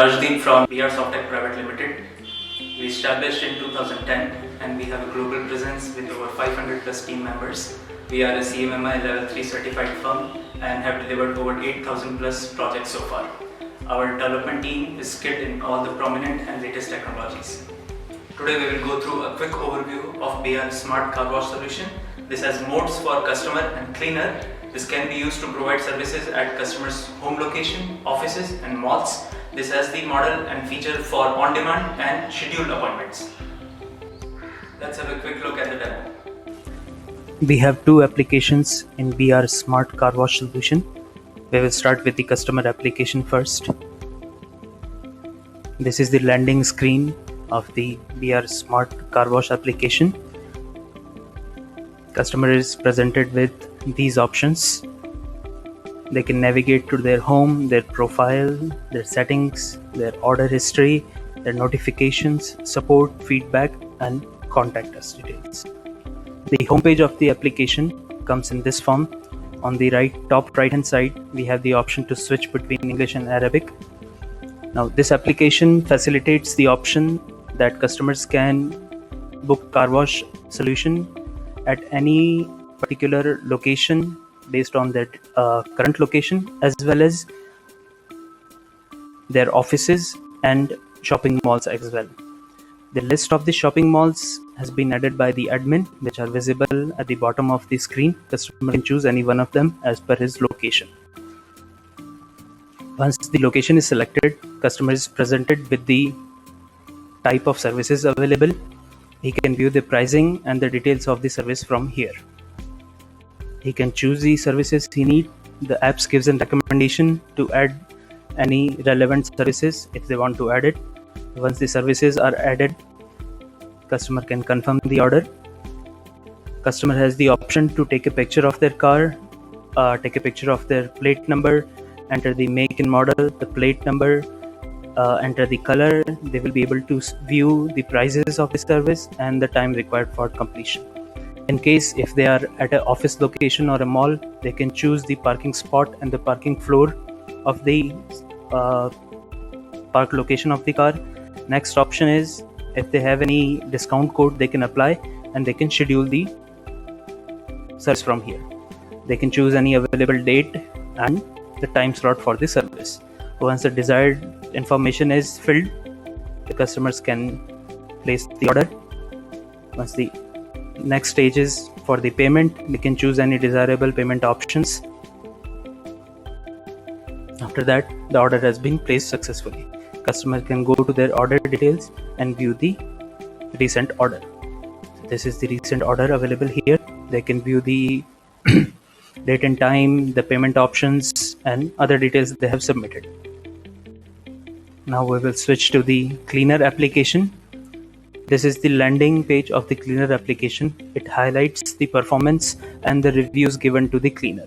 Rajdeep from BR Softech Private Limited. We established in 2010 and we have a global presence with over 500 plus team members. We are a CMMI level 3 certified firm and have delivered over 8,000 plus projects so far. Our development team is skilled in all the prominent and latest technologies. Today we will go through a quick overview of BR Smart Car Wash solution. This has modes for customer and cleaner. This can be used to provide services at customers' home location, offices and malls. This has the model and feature for on-demand and scheduled appointments. Let's have a quick look at the demo. We have two applications in BR Smart Car Wash solution. We will start with the customer application first. This is the landing screen of the BR Smart Car Wash application. Customer is presented with these options. They can navigate to their home, their profile, their settings, their order history, their notifications, support, feedback, and contact us details. The homepage of the application comes in this form. On the top right hand side, we have the option to switch between English and Arabic. Now, this application facilitates the option that customers can book car wash solution at any particular location based on their current location, as well as their offices and shopping malls as well. The list of the shopping malls has been added by the admin, which are visible at the bottom of the screen. Customer can choose any one of them as per his location. Once the location is selected, customer is presented with the type of services available. He can view the pricing and the details of the service from here. He can choose the services he needs. The apps gives a recommendation to add any relevant services if they want to add it. Once the services are added, customer can confirm the order. Customer has the option to take a picture of their car, take a picture of their plate number, enter the make and model, the plate number, enter the color. They will be able to view the prices of the service and the time required for completion. In case if they are at an office location or a mall, they can choose the parking spot and the parking floor of the park location of the car. Next option is if they have any discount code, they can apply and they can schedule the service from here. They can choose any available date and the time slot for the service. Once the desired information is filled, the customers can place the order. Once the next stage is for the payment, they can choose any desirable payment options. After that, the order has been placed successfully. Customer can go to their order details and view the recent order. This is the recent order available here. They can view the date and time, the payment options, and other details they have submitted. Now we will switch to the cleaner application. This is the landing page of the cleaner application. It highlights the performance and the reviews given to the cleaner.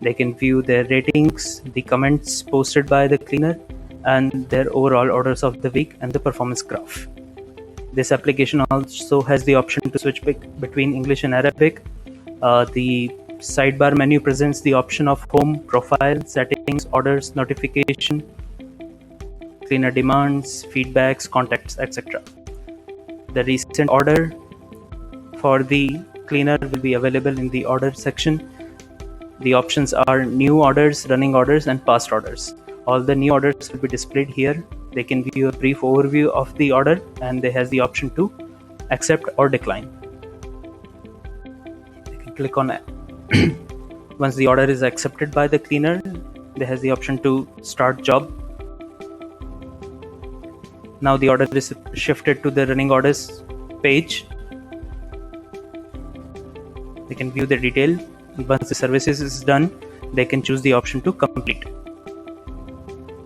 They can view their ratings, the comments posted by the cleaner, and their overall orders of the week and the performance graph. This application also has the option to switch between English and Arabic. The sidebar menu presents the option of home, profile, settings, orders, notification, cleaner demands, feedbacks, contacts, etc. The recent order for the cleaner will be available in the order section. The options are new orders, running orders, and past orders. All the new orders will be displayed here. They can view a brief overview of the order and they has the option to accept or decline. They can click on it. Once the order is accepted by the cleaner, they has the option to start job. Now the order is shifted to the running orders page. They can view the detail. Once the services is done, they can choose the option to complete.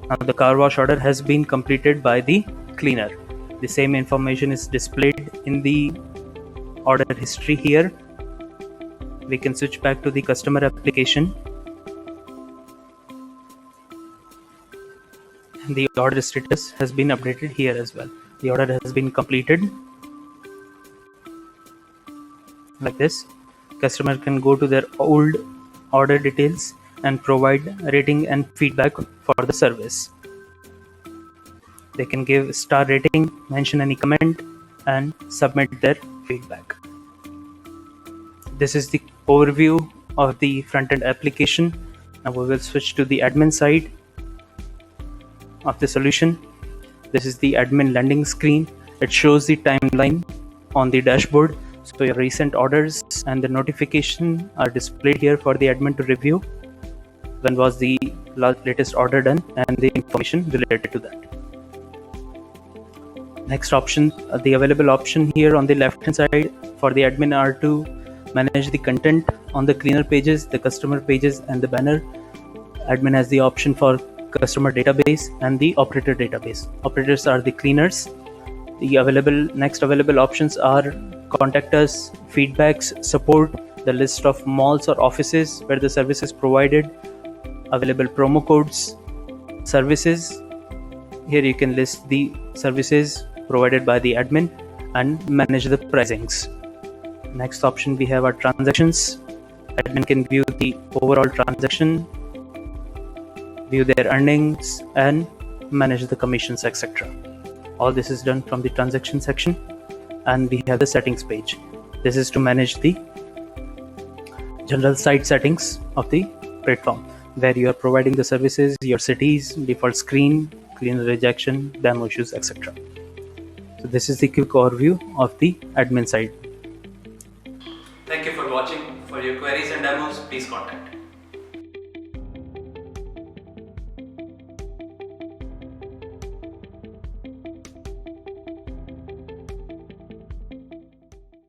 Now the car wash order has been completed by the cleaner. The same information is displayed in the order history here. We can switch back to the customer application. The order status has been updated here as well. The order has been completed. Like this, customer can go to their old order details and provide rating and feedback for the service. They can give star rating, mention any comment, and submit their feedback. This is the overview of the front-end application. Now we will switch to the admin side of the solution. This is the admin landing screen. It shows the timeline on the dashboard. So your recent orders and the notification are displayed here for the admin to review. When was the latest order done and the information related to that. Next option, the available option here on the left hand side for the admin are to manage the content on the cleaner pages, the customer pages, and the banner. Admin has the option for customer database and the operator database. Operators are the cleaners. The next available options are contact us, feedbacks, support, the list of malls or offices where the service is provided, available promo codes, services. Here you can list the services provided by the admin and manage the pricings. Next option we have our transactions. Admin can view the overall transaction, view their earnings, and manage the commissions, etc. All this is done from the transaction section. And we have the settings page. This is to manage the general site settings of the platform, where you are providing the services, your cities, default screen, cleaner rejection, demo issues, etc. So this is the quick overview of the admin side. Thank you for watching. For your queries and demos, please contact.